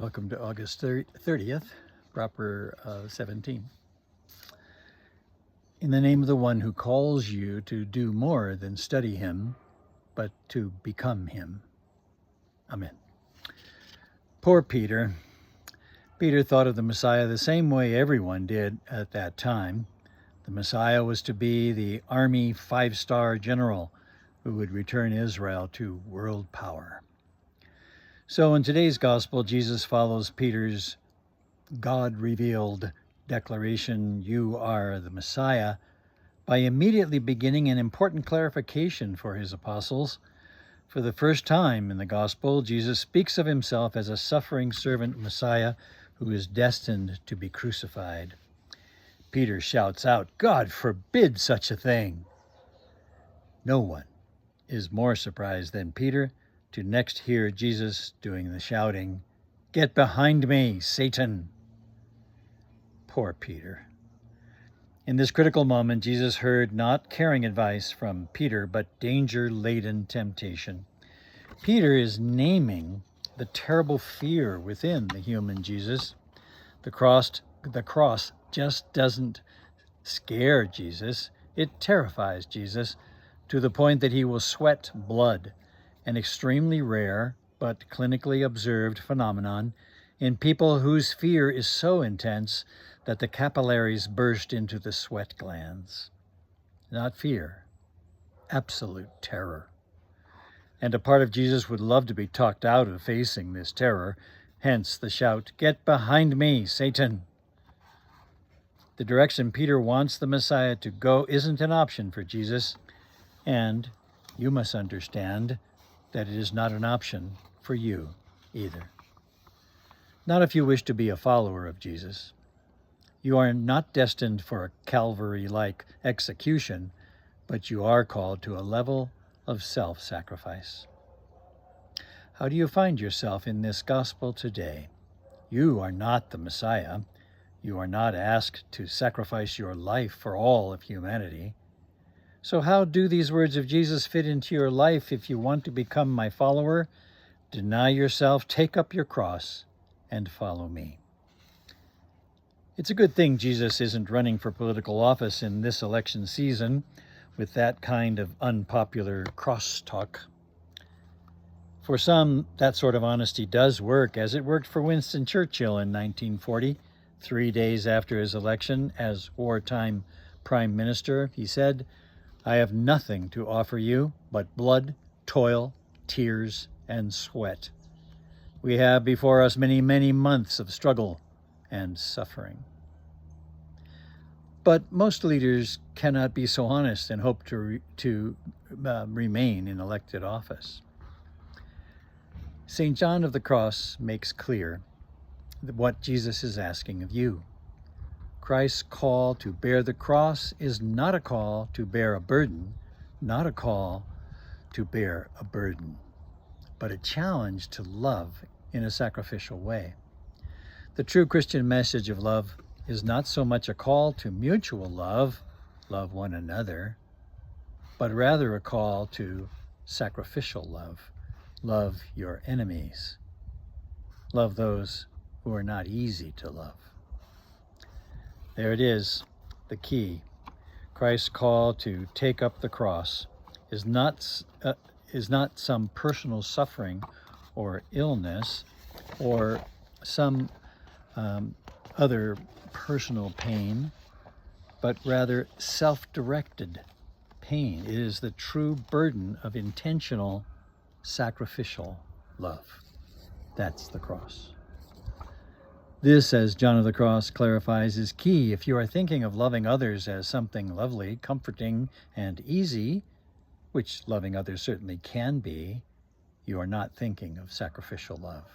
Welcome to August 30th, proper 17. In the name of the one who calls you to do more than study him, but to become him. Amen. Poor Peter. Peter thought of the Messiah the same way everyone did at that time. The Messiah was to be the army 5-star general who would return Israel to world power. So in today's gospel, Jesus follows Peter's God-revealed declaration, "You are the Messiah," by immediately beginning an important clarification for his apostles. For the first time in the gospel, Jesus speaks of himself as a suffering servant Messiah who is destined to be crucified. Peter shouts out, "God forbid such a thing!" No one is more surprised than Peter to next hear Jesus doing the shouting, "Get behind me, Satan!" Poor Peter. In this critical moment, Jesus heard not caring advice from Peter, but danger-laden temptation. Peter is naming the terrible fear within the human Jesus. The cross just doesn't scare Jesus. It terrifies Jesus to the point that he will sweat blood, an extremely rare but clinically observed phenomenon in people whose fear is so intense that the capillaries burst into the sweat glands. Not fear, absolute terror. And a part of Jesus would love to be talked out of facing this terror, hence the shout, "Get behind me, Satan!" The direction Peter wants the Messiah to go isn't an option for Jesus, and you must understand that it is not an option for you either. Not if you wish to be a follower of Jesus. You are not destined for a Calvary-like execution, but you are called to a level of self-sacrifice. How do you find yourself in this gospel today? You are not the Messiah. You are not asked to sacrifice your life for all of humanity. So how do these words of Jesus fit into your life if you want to become my follower? Deny yourself, take up your cross, and follow me. It's a good thing Jesus isn't running for political office in this election season with that kind of unpopular crosstalk. For some, that sort of honesty does work, as it worked for Winston Churchill in 1940. 3 days after his election as wartime prime minister, he said, "I have nothing to offer you but blood, toil, tears, and sweat. We have before us many, many months of struggle and suffering." But most leaders cannot be so honest and hope to remain in elected office. St. John of the Cross makes clear what Jesus is asking of you. Christ's call to bear the cross is not a call to bear a burden, not a call to bear a burden, but a challenge to love in a sacrificial way. The true Christian message of love is not so much a call to mutual love, love one another, but rather a call to sacrificial love, love your enemies, love those who are not easy to love. There it is, the key. Christ's call to take up the cross is not some personal suffering or illness or some other personal pain, but rather self-directed pain. It is the true burden of intentional sacrificial love. That's the cross. This, as John of the Cross clarifies, is key. If you are thinking of loving others as something lovely, comforting, and easy, which loving others certainly can be, you are not thinking of sacrificial love.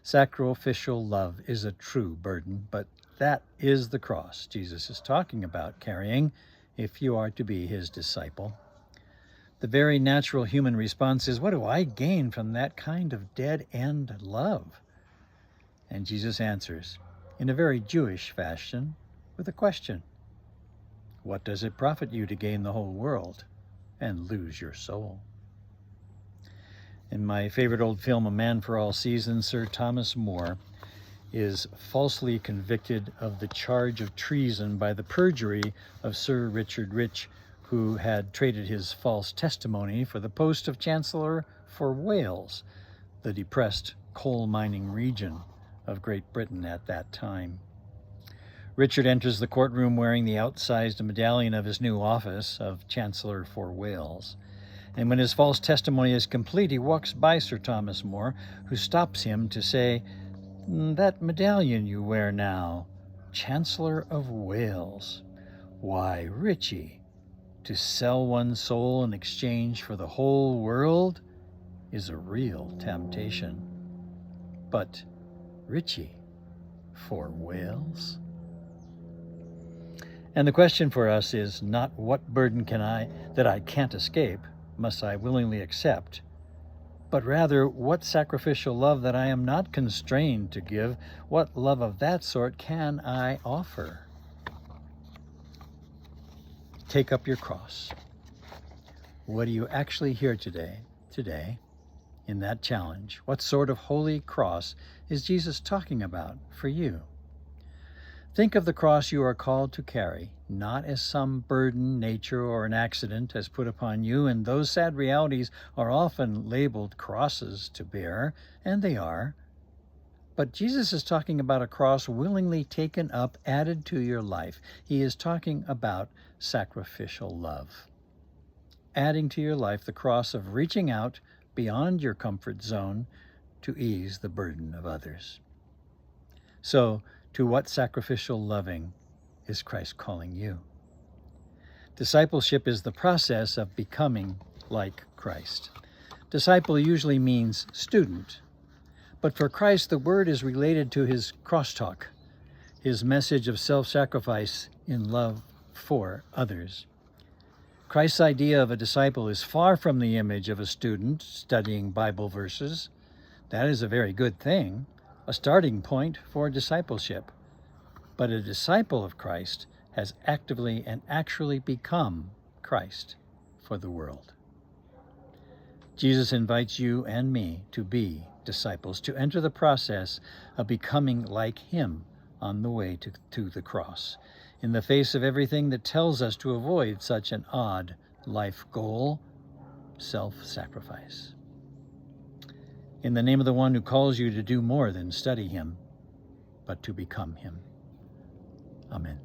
Sacrificial love is a true burden, but that is the cross Jesus is talking about carrying if you are to be his disciple. The very natural human response is, what do I gain from that kind of dead-end love? And Jesus answers, in a very Jewish fashion, with a question. What does it profit you to gain the whole world and lose your soul? In my favorite old film, A Man for All Seasons, Sir Thomas More is falsely convicted of the charge of treason by the perjury of Sir Richard Rich, who had traded his false testimony for the post of Chancellor for Wales, the depressed coal mining region of Great Britain at that time. Richard enters the courtroom wearing the outsized medallion of his new office of Chancellor for Wales. And when his false testimony is complete, he walks by Sir Thomas More, who stops him to say, "That medallion you wear now, Chancellor of Wales. Why, Richie, to sell one's soul in exchange for the whole world is a real temptation. But, Richie, for Wales?" And the question for us is not what burden that I can't escape, must I willingly accept, but rather what sacrificial love that I am not constrained to give, what love of that sort can I offer? Take up your cross. What do you actually hear today, in that challenge? What sort of holy cross is Jesus talking about for you? Think of the cross you are called to carry, not as some burden nature or an accident has put upon you, and those sad realities are often labeled crosses to bear, and they are. But Jesus is talking about a cross willingly taken up, added to your life. He is talking about sacrificial love. Adding to your life the cross of reaching out beyond your comfort zone to ease the burden of others. So, to what sacrificial loving is Christ calling you? Discipleship is the process of becoming like Christ. Disciple usually means student, but for Christ the word is related to his crosstalk, his message of self-sacrifice in love for others. Christ's idea of a disciple is far from the image of a student studying Bible verses. That is a very good thing, a starting point for discipleship. But a disciple of Christ has actively and actually become Christ for the world. Jesus invites you and me to be disciples, to enter the process of becoming like him on the way to the cross, in the face of everything that tells us to avoid such an odd life goal, self-sacrifice. In the name of the one who calls you to do more than study him, but to become him. Amen.